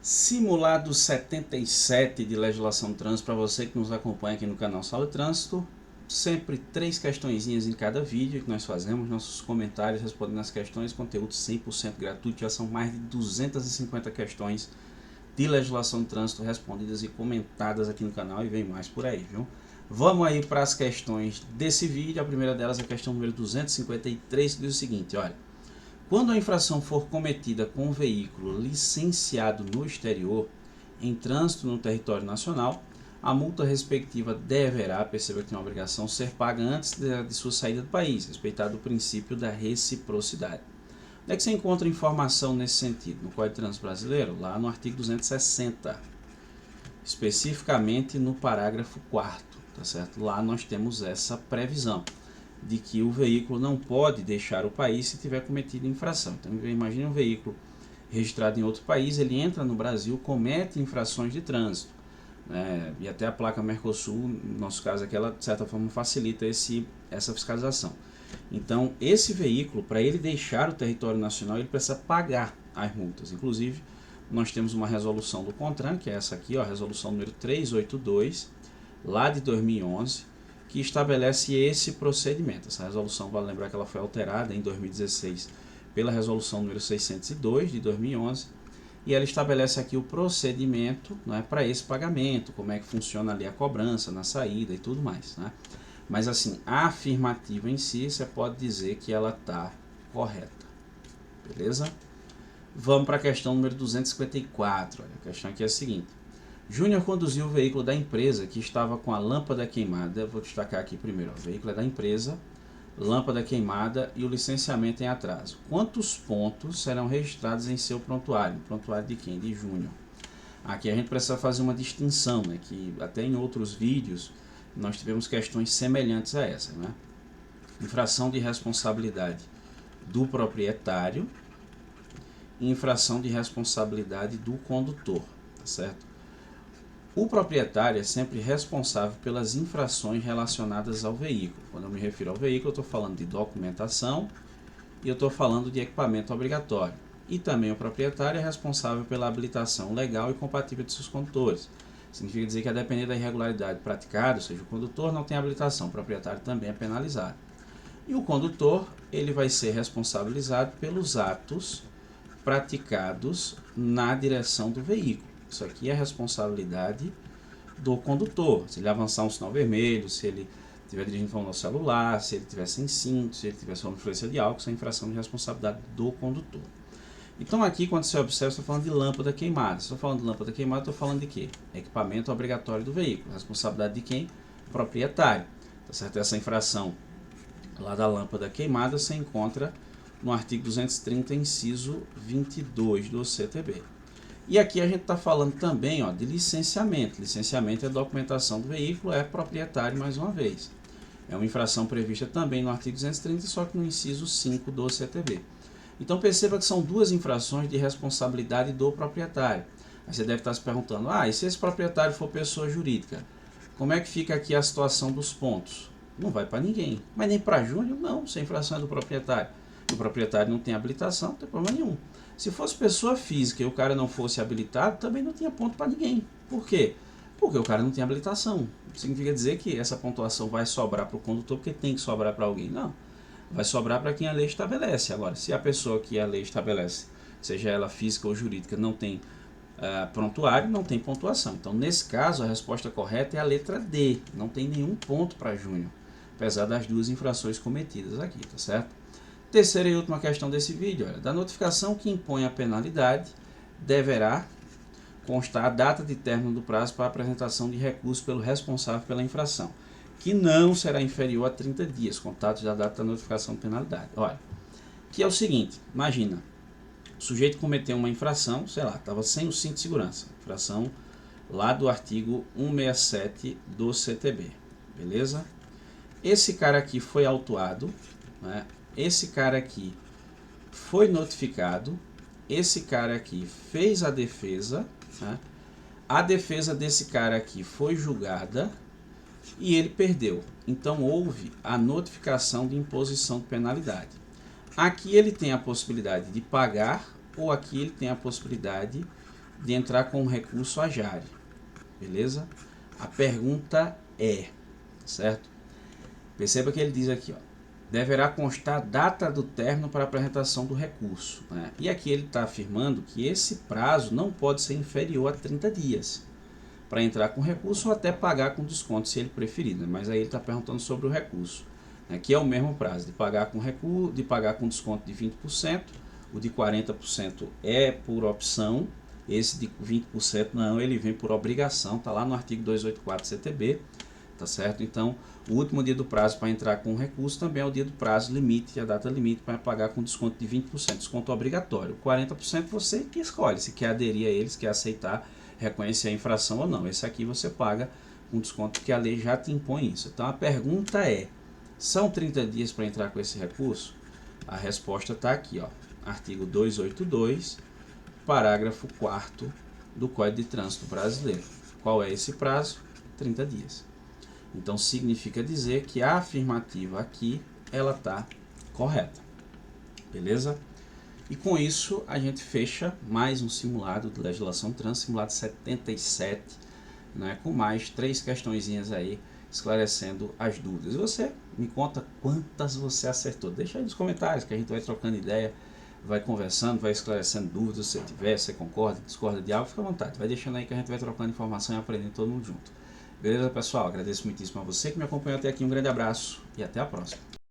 Simulado 77 de legislação de trânsito para você que nos acompanha aqui no canal Sala de Trânsito. Sempre 3 questõezinhas em cada vídeo que nós fazemos, nossos comentários respondendo as questões, conteúdo 100% gratuito. Já são mais de 250 questões de legislação de trânsito respondidas e comentadas aqui no canal e vem mais por aí, viu? Vamos aí para as questões desse vídeo. A primeira delas é a questão número 253, que diz o seguinte, olha: quando a infração for cometida com um veículo licenciado no exterior, em trânsito no território nacional, a multa respectiva deverá, perceba que tem uma obrigação, ser paga antes de sua saída do país, respeitado o princípio da reciprocidade. Onde é que você encontra informação nesse sentido? No Código de Trânsito Brasileiro? Lá no artigo 260, especificamente no parágrafo 4º, tá certo? Lá nós temos essa previsão de que o veículo não pode deixar o país se tiver cometido infração. Então, imagine um veículo registrado em outro país, ele entra no Brasil, comete infrações de trânsito, né? E até a placa Mercosul, no nosso caso aqui, ela de certa forma facilita essa fiscalização. Então, esse veículo, para ele deixar o território nacional, ele precisa pagar as multas. Inclusive, nós temos uma resolução do CONTRAN, que é essa aqui, ó, a resolução número 382, lá de 2011, que estabelece esse procedimento. Essa resolução, vale lembrar que ela foi alterada em 2016 pela resolução número 602 de 2011, e ela estabelece aqui o procedimento, né, para esse pagamento, como é que funciona ali a cobrança na saída e tudo mais, né? Mas assim, a afirmativa em si, você pode dizer que ela está correta, beleza? Vamos para a questão número 254, olha, a questão aqui é a seguinte: Júnior conduziu o veículo da empresa que estava com a lâmpada queimada. Vou destacar aqui primeiro, ó, o veículo é da empresa, lâmpada queimada e o licenciamento em atraso. Quantos pontos serão registrados em seu prontuário? Prontuário de quem? De Júnior. Aqui a gente precisa fazer uma distinção, né, que até em outros vídeos nós tivemos questões semelhantes a essa, né? Infração de responsabilidade do proprietário e infração de responsabilidade do condutor, tá certo? O proprietário é sempre responsável pelas infrações relacionadas ao veículo. Quando eu me refiro ao veículo, eu estou falando de documentação e eu estou falando de equipamento obrigatório. E também o proprietário é responsável pela habilitação legal e compatível de seus condutores. Significa dizer que, a depender da irregularidade praticada, ou seja, o condutor não tem habilitação, o proprietário também é penalizado. E o condutor, ele vai ser responsabilizado pelos atos praticados na direção do veículo. Isso aqui é responsabilidade do condutor. Se ele avançar um sinal vermelho, se ele estiver dirigindo falando no celular, se ele estiver sem cinto, se ele estiver sob influência de álcool, isso é infração de responsabilidade do condutor. Então aqui, quando você observa, estou falando de lâmpada queimada. Se estou falando de lâmpada queimada, estou falando de quê? Equipamento obrigatório do veículo. Responsabilidade de quem? Proprietário. Tá certo? Essa infração lá da lâmpada queimada se encontra no artigo 230, inciso 22 do CTB. E aqui a gente está falando também, ó, de licenciamento. Licenciamento é documentação do veículo, é proprietário mais uma vez. É uma infração prevista também no artigo 230, só que no inciso 5 do CTB. Então perceba que são duas infrações de responsabilidade do proprietário. Aí você deve estar se perguntando, e se esse proprietário for pessoa jurídica, como é que fica aqui a situação dos pontos? Não vai para ninguém, mas nem para Júnior, não, se a infração é do proprietário. O proprietário não tem habilitação, não tem problema nenhum. Se fosse pessoa física e o cara não fosse habilitado, também não tinha ponto para ninguém. Por quê? Porque o cara não tem habilitação. Significa dizer que essa pontuação vai sobrar para o condutor porque tem que sobrar para alguém. Não. Vai sobrar para quem a lei estabelece. Agora, se a pessoa que a lei estabelece, seja ela física ou jurídica, não tem prontuário, não tem pontuação. Então, nesse caso, a resposta correta é a letra D. Não tem nenhum ponto para Júnior, apesar das duas infrações cometidas aqui, tá certo? Terceira e última questão desse vídeo, olha, da notificação que impõe a penalidade, deverá constar a data de término do prazo para apresentação de recurso pelo responsável pela infração, que não será inferior a 30 dias, contados da data da notificação de penalidade. Olha, que é o seguinte, imagina, o sujeito cometeu uma infração, sei lá, estava sem o cinto de segurança, infração lá do artigo 167 do CTB, beleza? Esse cara aqui foi autuado, né? Esse cara aqui foi notificado, esse cara aqui fez a defesa, né? A defesa desse cara aqui foi julgada e ele perdeu. Então houve a notificação de imposição de penalidade. Aqui ele tem a possibilidade de pagar ou aqui ele tem a possibilidade de entrar com um recurso à Jari, beleza? A pergunta é, certo? Perceba que ele diz aqui, ó, deverá constar a data do término para a apresentação do recurso, né? E aqui ele está afirmando que esse prazo não pode ser inferior a 30 dias para entrar com recurso ou até pagar com desconto, se ele preferir, né? Mas aí ele está perguntando sobre o recurso, né? Que é o mesmo prazo de pagar com recurso, de pagar com desconto de 20%, o de 40% é por opção, esse de 20% não, ele vem por obrigação, está lá no artigo 284 CTB, tá certo? Então, o último dia do prazo para entrar com recurso também é o dia do prazo limite, a data limite para pagar com desconto de 20%, desconto obrigatório. 40% você que escolhe, se quer aderir a eles, quer aceitar, reconhecer a infração ou não. Esse aqui você paga com desconto que a lei já te impõe isso. Então, a pergunta é, são 30 dias para entrar com esse recurso? A resposta está aqui, ó, artigo 282, parágrafo 4º do Código de Trânsito Brasileiro. Qual é esse prazo? 30 dias. Então significa dizer que a afirmativa aqui ela está correta, beleza? E com isso a gente fecha mais um simulado de legislação trans, simulado 77, né, com mais 3 questõezinhas aí esclarecendo as dúvidas. E você me conta quantas você acertou. Deixa aí nos comentários que a gente vai trocando ideia, vai conversando, vai esclarecendo dúvidas, se tiver, se concorda, discorda de algo, fica à vontade. Vai deixando aí que a gente vai trocando informação e aprendendo todo mundo junto. Beleza, pessoal? Agradeço muitíssimo a você que me acompanhou até aqui. Um grande abraço e até a próxima.